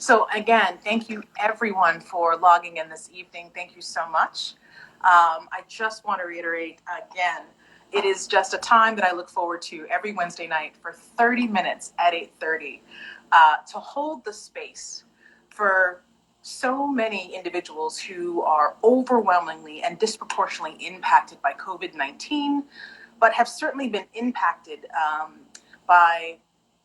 So again, thank you everyone for logging in this evening. Thank you so much. I just want to reiterate again, it is just a time that I look forward to every Wednesday night for 30 minutes at 8:30 to hold the space for so many individuals who are overwhelmingly and disproportionately impacted by COVID-19, but have certainly been impacted by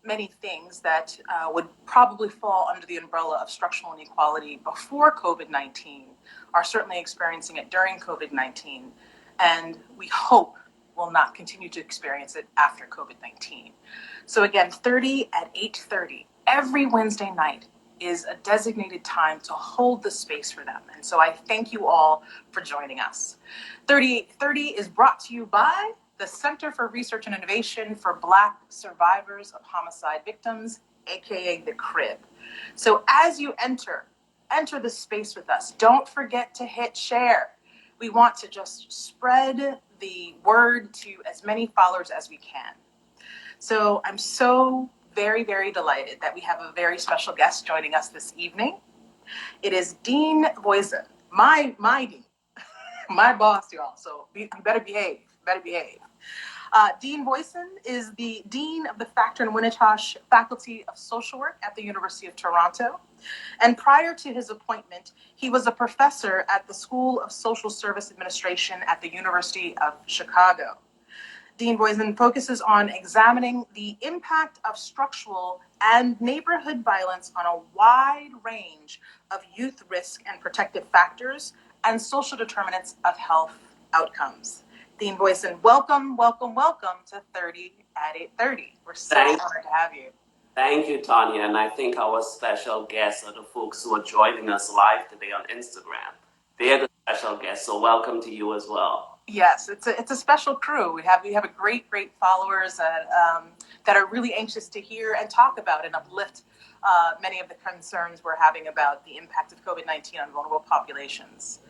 many things that would probably fall under the umbrella of structural inequality before COVID-19, are certainly experiencing it during COVID-19, and we hope will not continue to experience it after COVID-19. So again, 30 at 8:30 every Wednesday night is a designated time to hold the space for them. And so I thank you all for joining us. 3030 is brought to you by the Center for Research and Innovation for Black Survivors of Homicide Victims, aka the CRIB. So as you enter the space with us, don't forget to hit share. We want to just spread the word to as many followers as we can. So I'm so very, very delighted that we have a very special guest joining us this evening. It is Dean Voisin, my dean, my boss, y'all. So you better behave, Dean Voisin is the Dean of the Factor-Inwentash Faculty of Social Work at the University of Toronto. And prior to his appointment, he was a professor at the School of Social Service Administration at the University of Chicago. Dean Voisin focuses on examining the impact of structural and neighborhood violence on a wide range of youth risk and protective factors and social determinants of health outcomes. Dean Voisin, welcome to 30 at 8:30. We're so honored to have you. Thank you, Tanya. And I think our special guests are the folks who are joining us live today on Instagram. They're the special guests, so welcome to you as well. Yes, it's a special crew. We have a great followers that are really anxious to hear and talk about and uplift many of the concerns we're having about the impact of COVID-19 on vulnerable populations.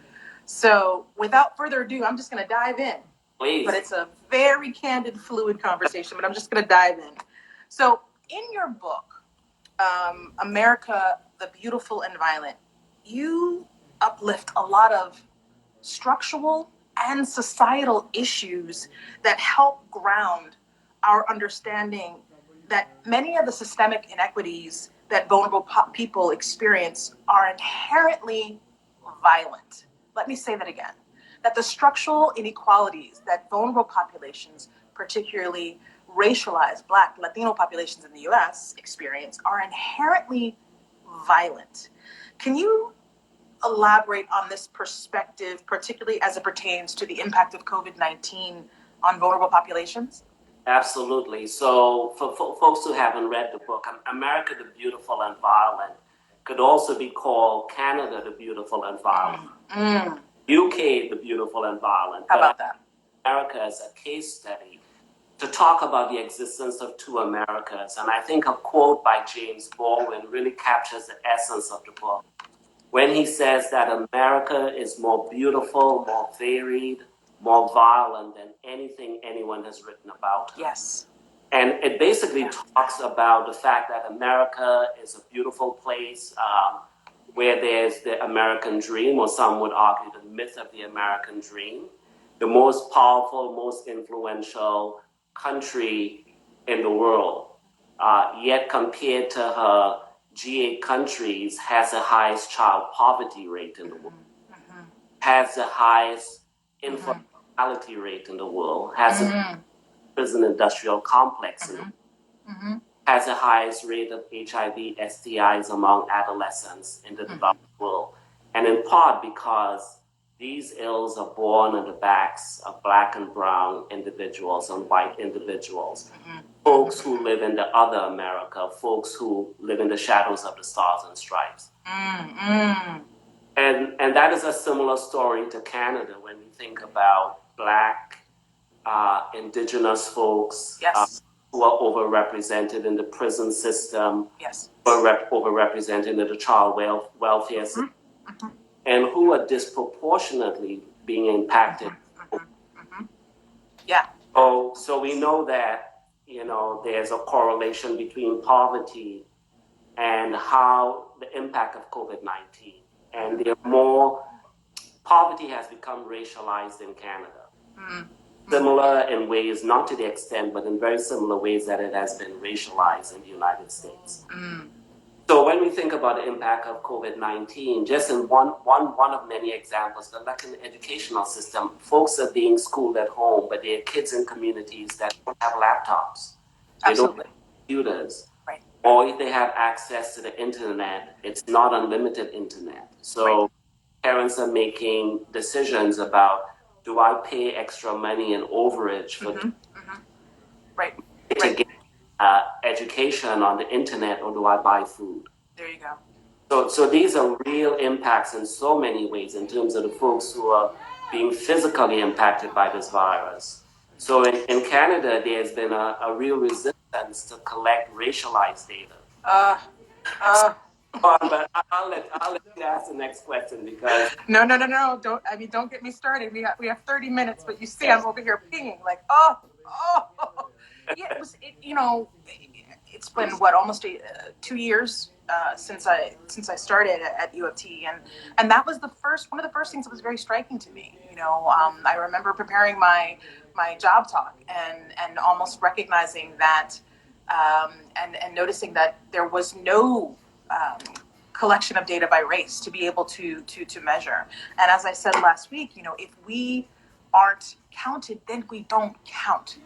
So without further ado, I'm just going to dive in. Please. But it's a very candid, fluid conversation, but I'm just going to dive in. So in your book, America, the Beautiful and Violent, you uplift a lot of structural and societal issues that help ground our understanding that many of the systemic inequities that vulnerable people experience are inherently violent. Let me say that again, that the structural inequalities that vulnerable populations, particularly racialized Black, Latino populations in the US experience, are inherently violent. Can you elaborate on this perspective, particularly as it pertains to the impact of COVID-19 on vulnerable populations? Absolutely. So for folks who haven't read the book, America the Beautiful and Violent could also be called Canada the Beautiful and Violent, UK the Beautiful and Violent. How about that? America as a case study to talk about the existence of two Americas. And I think a quote by James Baldwin really captures the essence of the book, when he says that America is more beautiful, more varied, more violent than anything anyone has written about. Yes. And it basically talks about the fact that America is a beautiful place where there's the American dream, or some would argue the myth of the American dream, the most powerful, most influential country in the world, yet compared to her G8 countries, has the highest child poverty rate in the world, has the highest infertility rate in the world, has a prison industrial complex in the world, has the highest rate of HIV, STIs among adolescents in the developed world. And in part because these ills are born on the backs of Black and brown individuals and white individuals. Folks who live in the other America, folks who live in the shadows of the stars and stripes. And that is a similar story to Canada when we think about Black, Indigenous folks who are overrepresented in the prison system, overrepresented in the child welfare system, and who are disproportionately being impacted. So we know that, there's a correlation between poverty and how the impact of COVID-19. And there are more, poverty has become racialized in Canada. Similar in ways, not to the extent, but in very similar ways that it has been racialized in the United States. So when we think about the impact of COVID-19, just in one of many examples, but like in the educational system, folks are being schooled at home, but there are kids in communities that don't have laptops. They don't have computers. Right. Or if they have access to the internet, it's not unlimited internet. So parents are making decisions about, do I pay extra money and overage for Right. to get education on the internet, or do I buy food? There you go. So these are real impacts in so many ways in terms of the folks who are being physically impacted by this virus. So in Canada, there's been a real resistance to collect racialized data. But I'll let you ask the next question because No. Don't get me started. We have 30 minutes, but you see, I'm over here pinging like, yeah. It's been what, almost 2 years since I started at U of T, and that was one of the first things that was very striking to me. I remember preparing my job talk and almost recognizing that and noticing that there was no collection of data by race to be able to measure. And as I said last week, if we aren't counted, then we don't count.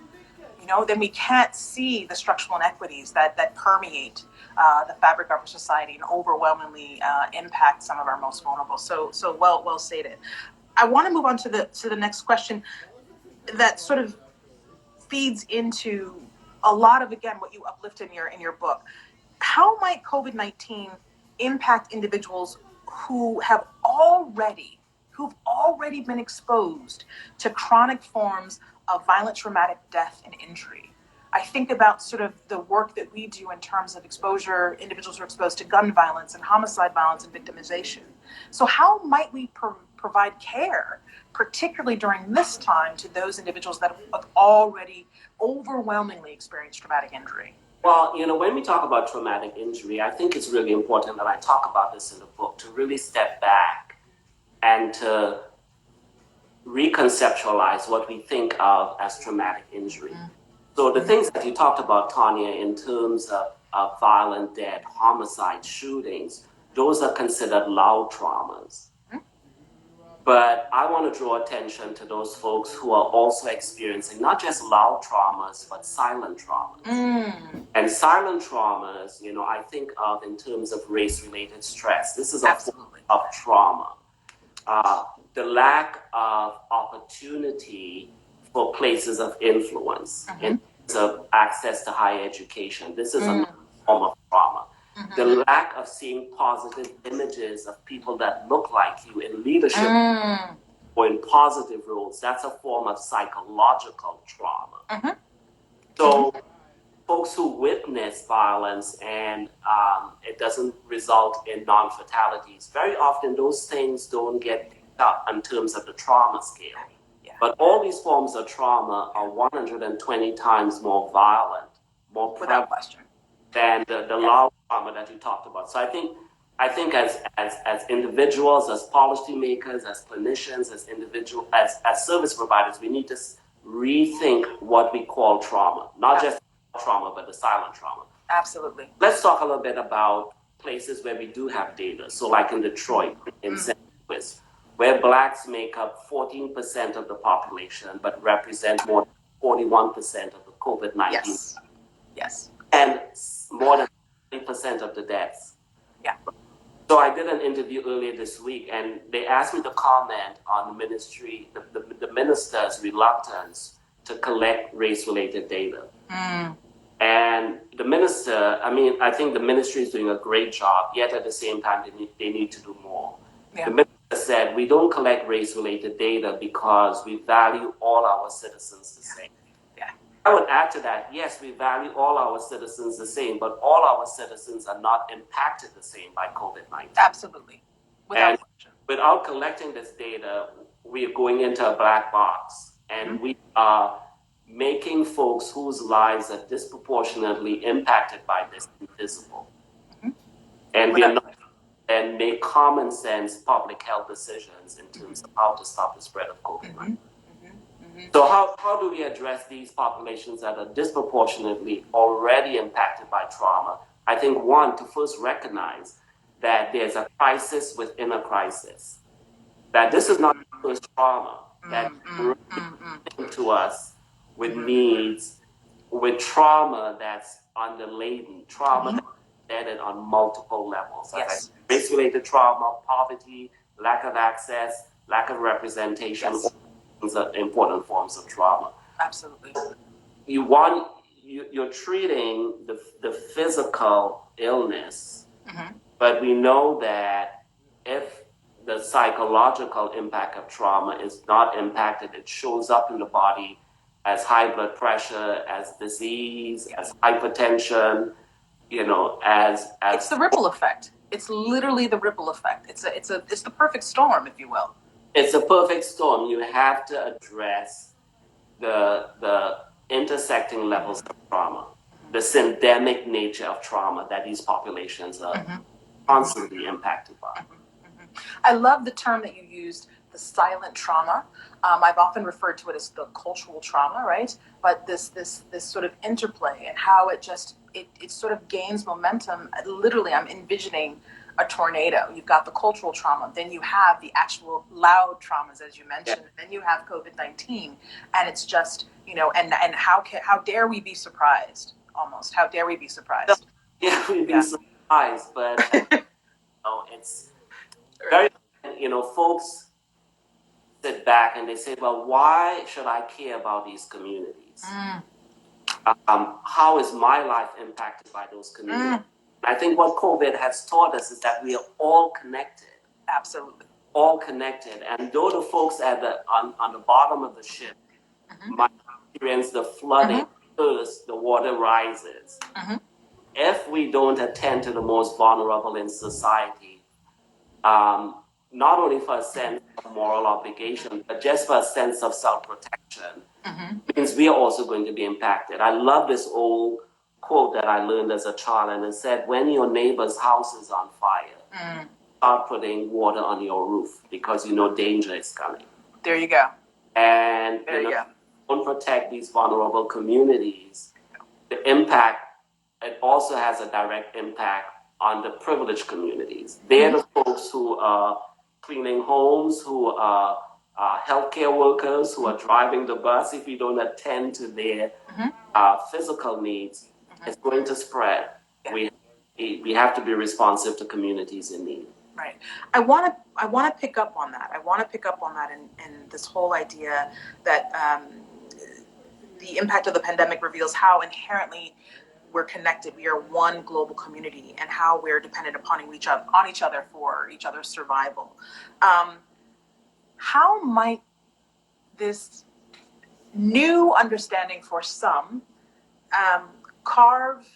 Then we can't see the structural inequities that permeate the fabric of our society and overwhelmingly impact some of our most vulnerable. So well stated. I want to move on to the next question that sort of feeds into a lot of, again, what you uplift in your book. How might COVID-19 impact individuals who've already been exposed to chronic forms of violent traumatic death and injury? I think about sort of the work that we do in terms of individuals who are exposed to gun violence and homicide violence and victimization. So how might we provide care, particularly during this time, to those individuals that have already overwhelmingly experienced traumatic injury? Well, when we talk about traumatic injury, I think it's really important that I talk about this in the book, to really step back and to reconceptualize what we think of as traumatic injury. So the things that you talked about, Tanya, in terms of violent death, homicide, shootings, those are considered loud traumas. But I want to draw attention to those folks who are also experiencing not just loud traumas, but silent traumas. And silent traumas, I think of in terms of race-related stress. This is a form of trauma. The lack of opportunity for places of influence in terms of access to higher education. This is a form of trauma. The lack of seeing positive images of people that look like you in leadership or in positive roles, that's a form of psychological trauma. So folks who witness violence and it doesn't result in non-fatalities, very often those things don't get picked up in terms of the trauma scale. But all these forms of trauma are 120 times more violent, more prevalent than the loud trauma that you talked about. So I think as individuals, as policymakers, as clinicians, as service providers, we need to rethink what we call trauma, not just trauma, but the silent trauma. Absolutely. Let's talk a little bit about places where we do have data. So like in Detroit, in St. Louis, where Blacks make up 14% of the population, but represent more than 41% of the COVID-19. Yes. And more than 30% of the deaths. So I did an interview earlier this week, and they asked me to comment on the minister's reluctance to collect race-related data. And the minister, I think the ministry is doing a great job, yet at the same time, they need to do more. The minister said, we don't collect race-related data because we value all our citizens the same. I would add to that, yes, we value all our citizens the same, but all our citizens are not impacted the same by COVID-19. Absolutely. Without collecting this data, we are going into a black box, and we are making folks whose lives are disproportionately impacted by this invisible. And we are not and make common sense public health decisions in terms of how to stop the spread of COVID-19. So how do we address these populations that are disproportionately already impacted by trauma? I think one, to first recognize that there's a crisis within a crisis, that this is not the first trauma that to us with needs, with trauma that's underladen, trauma that's embedded on multiple levels. Yes. Race-related trauma, poverty, lack of access, lack of representation, Yes. all things are important forms of trauma. Absolutely. You're treating the physical illness, but we know that if the psychological impact of trauma is not impacted, it shows up in the body as high blood pressure, as disease, as hypertension, as It's the ripple effect. It's literally the ripple effect. It's the perfect storm, if you will. It's a perfect storm. You have to address the intersecting levels of trauma, the syndemic nature of trauma that these populations are constantly impacted by. I love the term that you used, the silent trauma. I've often referred to it as the cultural trauma, right? But this sort of interplay and how it sort of gains momentum. Literally, I'm envisioning a tornado. You've got the cultural trauma, then you have the actual loud traumas, as you mentioned, then you have COVID-19, and it's just, and how dare we be surprised? Almost, how dare we be surprised? Yeah, we'd be surprised, but it's very, folks sit back and they say, well, why should I care about these communities? How is my life impacted by those communities? I think what COVID has taught us is that we are all connected. Absolutely. All connected. And though the folks on the bottom of the ship might experience the flooding first, the water rises. If we don't attend to the most vulnerable in society, not only for a sense of moral obligation, but just for a sense of self-protection, means we are also going to be impacted. I love this old quote that I learned as a child, and it said, when your neighbor's house is on fire, start putting water on your roof because you know danger is coming. There you go. And there you go. Don't protect these vulnerable communities, the impact, it also has a direct impact on the privileged communities. They're the folks who are cleaning homes, who are healthcare workers, who are driving the bus. If we don't attend to their physical needs, it's going to spread. Yeah. We have to be responsive to communities in need. Right. I want to pick up on that. I want to pick up on that in this whole idea that the impact of the pandemic reveals how inherently we're connected. We are one global community, and how we're dependent upon each other for each other's survival. How might this new understanding for some carve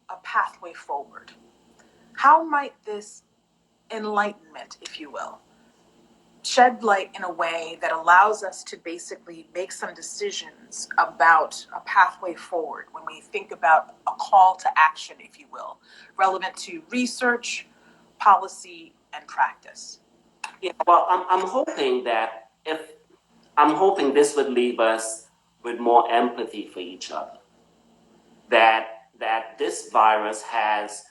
a pathway forward? How might this enlightenment, if you will, shed light in a way that allows us to basically make some decisions about a pathway forward when we think about a call to action, if you will, relevant to research, policy, and practice? Yeah, well, I'm hoping this would leave us with more empathy for each other. That this virus has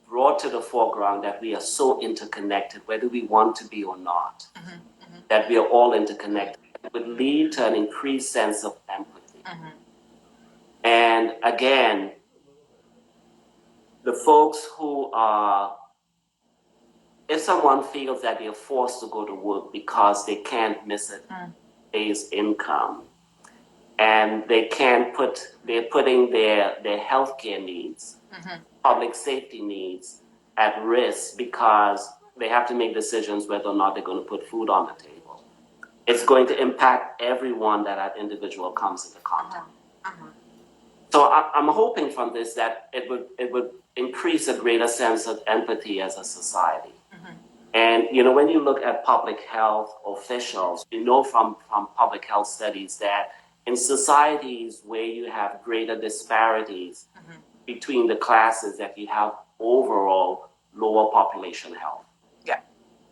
brought to the foreground that we are so interconnected, whether we want to be or not, that we are all interconnected. It would lead to an increased sense of empathy. And again, the folks who are, if someone feels that they're forced to go to work because they can't miss a day's income, and they're putting their healthcare needs, public safety needs at risk because they have to make decisions whether or not they're going to put food on the table. It's going to impact everyone that individual comes into contact. So I'm hoping from this that it would increase a greater sense of empathy as a society. And when you look at public health officials, from public health studies that in societies where you have greater disparities between the classes, that you have overall lower population health. Yeah.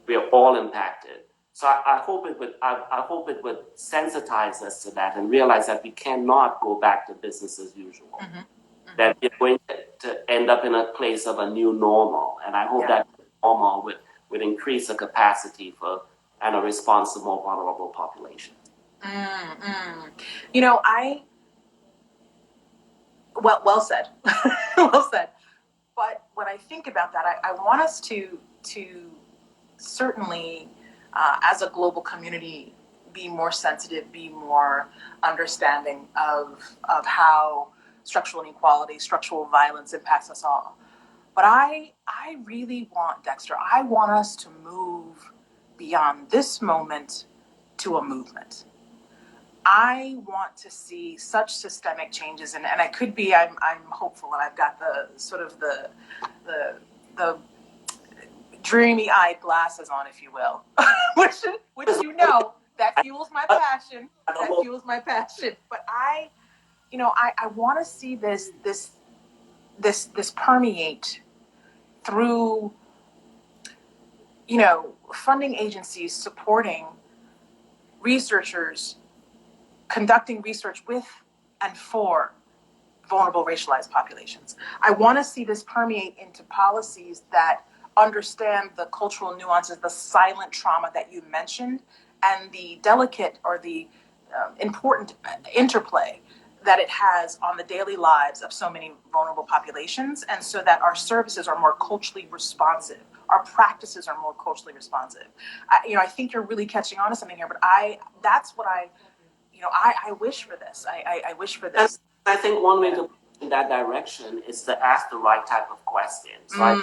We are all impacted. So I hope it would sensitize us to that and realize that we cannot go back to business as usual. Mm-hmm. Mm-hmm. That we're going to end up in a place of a new normal. And I hope that normal would increase the capacity for and a response to more vulnerable population. You know, well said. Well said. But when I think about that, I want us to certainly, as a global community, be more sensitive, be more understanding of how structural inequality, structural violence impacts us all. But I really want, Dexter, I want us to move beyond this moment to a movement. I want to see such systemic changes, and I could be, I'm hopeful, and I've got the sort of the dreamy-eyed glasses on, if you will, which you know, that fuels my passion. That fuels my passion. But I want to see this permeate through, funding agencies supporting researchers conducting research with and for vulnerable racialized populations. I want to see this permeate into policies that understand the cultural nuances, the silent trauma that you mentioned, and the delicate or the important interplay that it has on the daily lives of so many vulnerable populations, and so that our services are more culturally responsive, our practices are more culturally responsive. I think you're really catching on to something here, but that's what I wish for this. I wish for this. I think one way to push in that direction is to ask the right type of questions. Like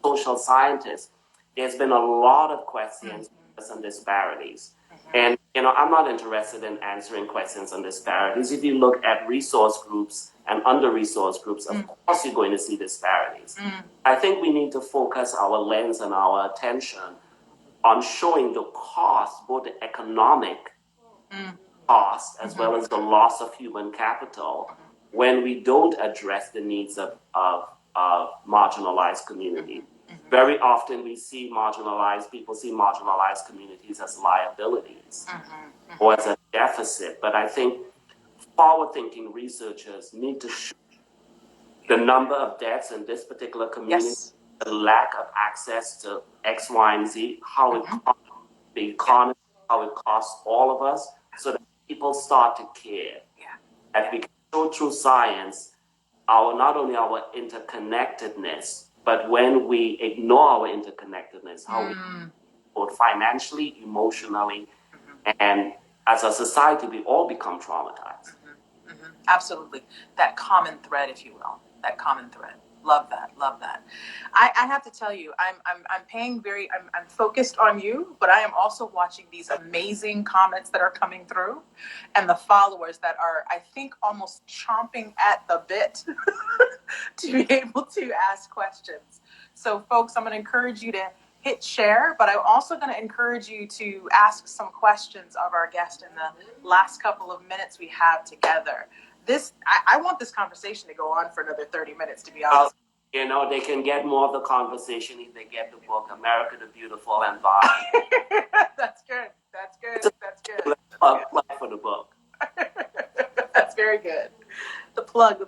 social scientists, there's been a lot of questions on disparities. And, I'm not interested in answering questions on disparities. If you look at resource groups and under-resourced groups, of course you're going to see disparities. I think we need to focus our lens and our attention on showing the cost, both the economic cost as well as the loss of human capital when we don't address the needs of marginalized communities. Very often we see marginalized communities as liabilities or as a deficit. But I think forward-thinking researchers need to show the number of deaths in this particular community, the lack of access to X, Y, and Z, how it costs the economy, how it costs all of us, so that people start to care. That we can show through science not only our interconnectedness, but when we ignore our interconnectedness, how we both financially, emotionally, and as a society, we all become traumatized. Absolutely. That common thread, if you will, that common thread. Love that. Love that. I have to tell you, I'm focused on you, but I am also watching these amazing comments that are coming through and the followers that are, I think, almost chomping at the bit to be able to ask questions. So folks, I'm going to encourage you to hit share, but I'm also going to encourage you to ask some questions of our guest in the last couple of minutes we have together. I want this conversation to go on for another 30 minutes, to be honest. They can get more of the conversation if they get the book, America the Beautiful, and buy. That's good. That's good. That's good. Plug for the book. That's very good. The plug.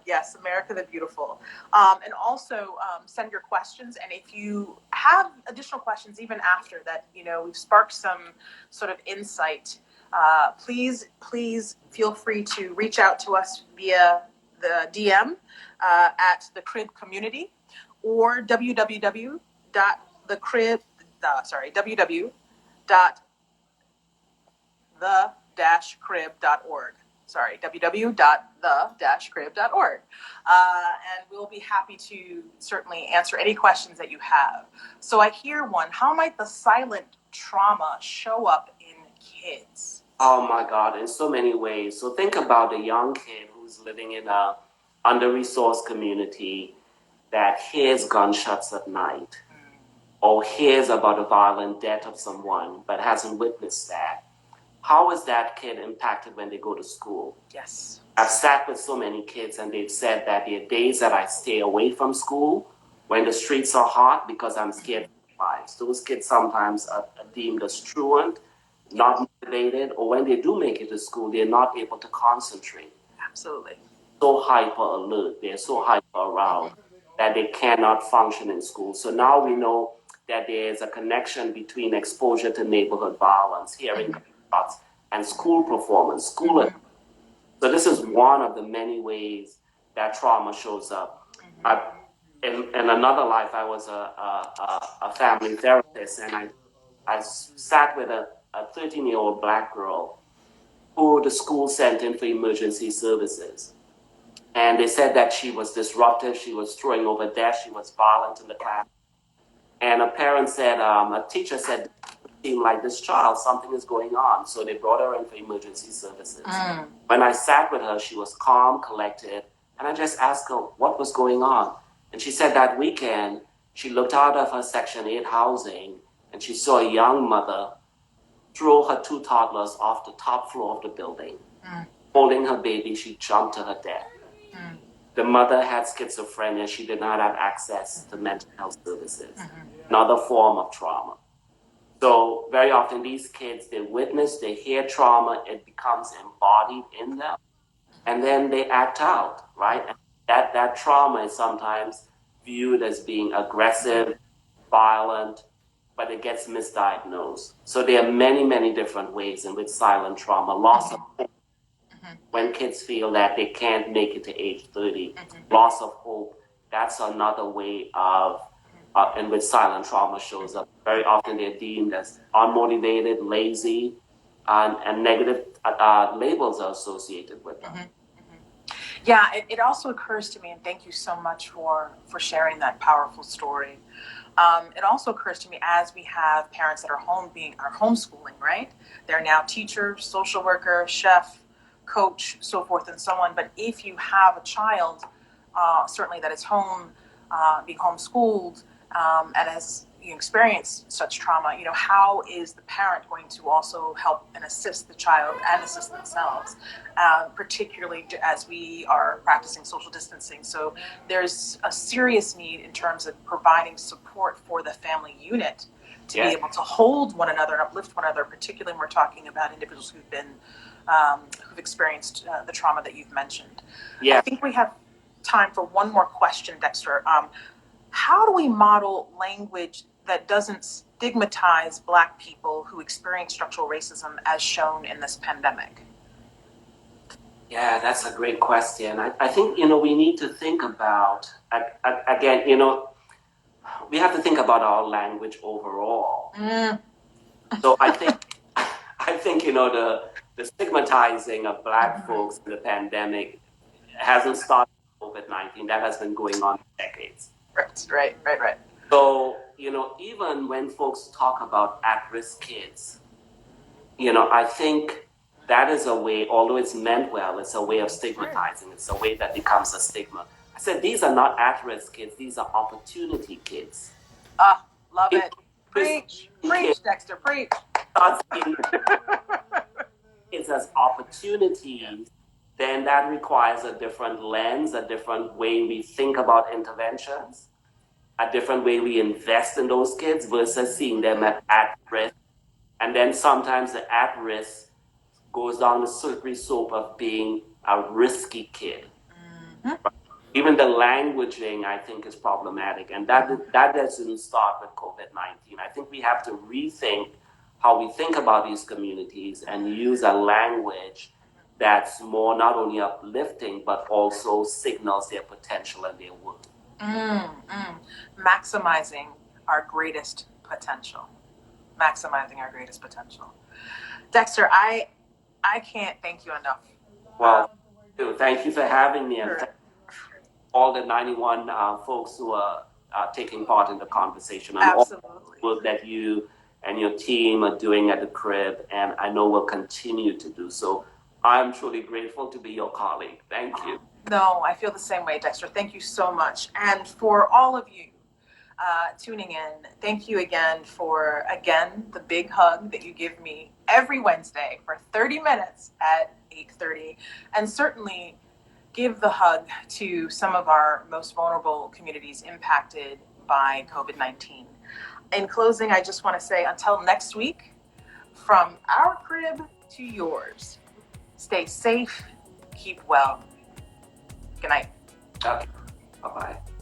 Yes, America the Beautiful. And also send your questions. And if you have additional questions, even after that, we've sparked some sort of insight, please feel free to reach out to us via the DM at the Crib Community or www.the-crib.org. www.the-crib.org. And we'll be happy to certainly answer any questions that you have. So I hear one. How might the silent trauma show up in kids? Oh my God, in so many ways. So think about a young kid who's living in a under-resourced community that hears gunshots at night or hears about a violent death of someone but hasn't witnessed that. How is that kid impacted when they go to school? Yes. I've sat with so many kids and they've said that there are days that I stay away from school When the streets are hot, because I'm scared for their lives. Those kids sometimes are deemed as truant, not motivated, or when they do make it to school, they're not able to concentrate. Absolutely. So hyper alert, they're so hyper aroused that they cannot function in school. So now we know that there's a connection between exposure to neighborhood violence, hearing gunshots, and school performance, school. So this is one of the many ways that trauma shows up. In another life, I was a family therapist, and I sat with a 13-year-old black girl who the school sent in for emergency services. And they said that she was disruptive, she was throwing over desks, she was violent in the class. And a teacher said, seem like this child, something is going on. So they brought her in for emergency services. When I sat with her, she was calm, collected, and I just asked her what was going on. And she said that weekend, she looked out of her Section 8 housing and she saw a young mother throw her 2 toddlers off the top floor of the building. Holding her baby, she jumped to her death. The mother had schizophrenia. She did not have access to mental health services. Another form of trauma. So very often these kids, they witness, they hear trauma, it becomes embodied in them, and then they act out, right? And that trauma is sometimes viewed as being aggressive, violent, but it gets misdiagnosed. So there are many, many different ways in which silent trauma, loss of hope, when kids feel that they can't make it to age 30, loss of hope, that's another way of in which silent trauma shows up. Very often they're deemed as unmotivated, lazy, and negative labels are associated with them. Yeah, it also occurs to me, and thank you so much for sharing that powerful story. It also occurs to me as we have parents that are homeschooling, right? They're now teacher, social worker, chef, coach, so forth and so on. But if you have a child, certainly that is home, being homeschooled, and has experienced such trauma, how is the parent going to also help and assist the child and assist themselves, particularly as we are practicing social distancing? So there's a serious need in terms of providing support for the family unit to be able to hold one another and uplift one another, particularly when we're talking about individuals who've experienced the trauma that you've mentioned. I think we have time for one more question, Dexter. How do we model language that doesn't stigmatize Black people who experience structural racism as shown in this pandemic? Yeah, that's a great question. I think, we need to think about, again, we have to think about our language overall. So I think, the stigmatizing of Black folks in the pandemic hasn't started with COVID-19. That has been going on for decades. Right. So, even when folks talk about at-risk kids, I think that is a way, although it's meant well, it's a way of stigmatizing. It's a way that becomes a stigma. I said, these are not at-risk kids. These are opportunity kids. Love it. Preach, Dexter, preach. Kids as opportunities, then that requires a different lens, a different way we think about interventions, a different way we invest in those kids versus seeing them at risk. And then sometimes the at risk goes down the slippery slope of being a risky kid. Even the languaging, I think, is problematic. And that doesn't start with COVID-19. I think we have to rethink how we think about these communities and use a language that's more not only uplifting, but also signals their potential and their worth. Maximizing our greatest potential. Dexter, I can't thank you enough. Well, thank you for having me, and all the 91 folks who are taking part in the conversation, and all the work that you and your team are doing at the crib, and I know will continue to do so. I'm truly grateful to be your colleague. Thank you. No, I feel the same way, Dexter. Thank you so much. And for all of you tuning in, thank you again for, the big hug that you give me every Wednesday for 30 minutes at 8:30. And certainly give the hug to some of our most vulnerable communities impacted by COVID-19. In closing, I just want to say until next week, from our crib to yours, stay safe, keep well. Good night. Okay. Bye-bye.